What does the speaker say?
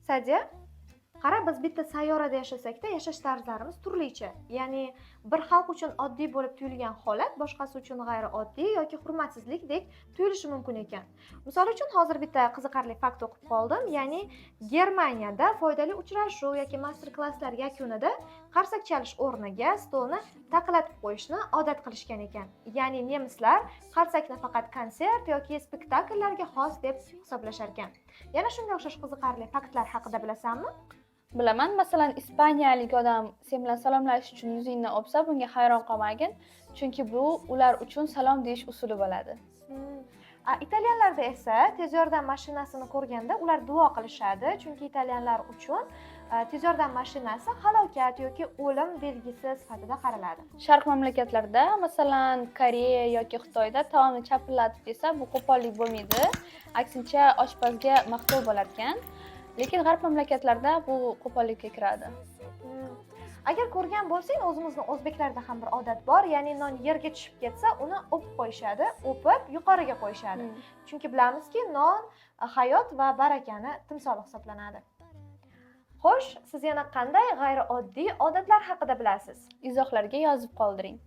Sadya, qara, biz bitta sayyorada yashasakda yashash tarzlarimiz turlicha. Ya'ni bir xalq uchun oddiy bo'lib tuyulgan holat boshqasi uchun g'ayrioddiy yoki hurmatsizlikdek tuyulishi mumkin ekan. Misol uchun hozir bitta qiziqarli fakt o'qib qoldim. Ya'ni Germaniyada foydali uchrashuv yoki master-klasslar yakunida qarsak chalish o'rniga stolni taqlatib qo'yishni odat qilishgan ekan. Ya'ni nemislar qarsakni faqat konsert yoki spektakllarga xos deb hisoblashar ekan. Yana shunga o'xshash qiziqarli faktlar haqida bilasanmi? Bilaman, masalan, ispaniyalik odam sen bilan salomlashish uchun yuzingni o'psa, bunga hayron qolmagin, chunki bu ular uchun salom deyish usuli bo'ladi. Italyanlarda esa tez yordam mashinasini ko'rganda ular duo qilishadi, chunki italyanlar uchun tez yordam mashinasi halokat yoki o'lim belgisi sifatida qaraladi. Sharq mamlakatlarida, masalan, Koreya yoki Xitoyda taomni chapillatib desa, bu qo'pollik bo'lmaydi, aksincha oshpazga maqtov bo'lar ekan. Lekin g'arb mamlakatlarda bu qo'pollikka kiradi. Agar ko'rgan bo'lsang, o'zimizni o'zbeklarda ham bir odat bor, ya'ni non yerga tushib ketsa, uni o'pib qo'yishadi, o'pib yuqoriga qo'yishadi. Chunki bilamizki, non hayot va barakani timsoli hisoblanadi. Xo'sh, siz yana qanday g'ayrioddiy odatlar haqida bilasiz? Izohlarga yozib qoldiring.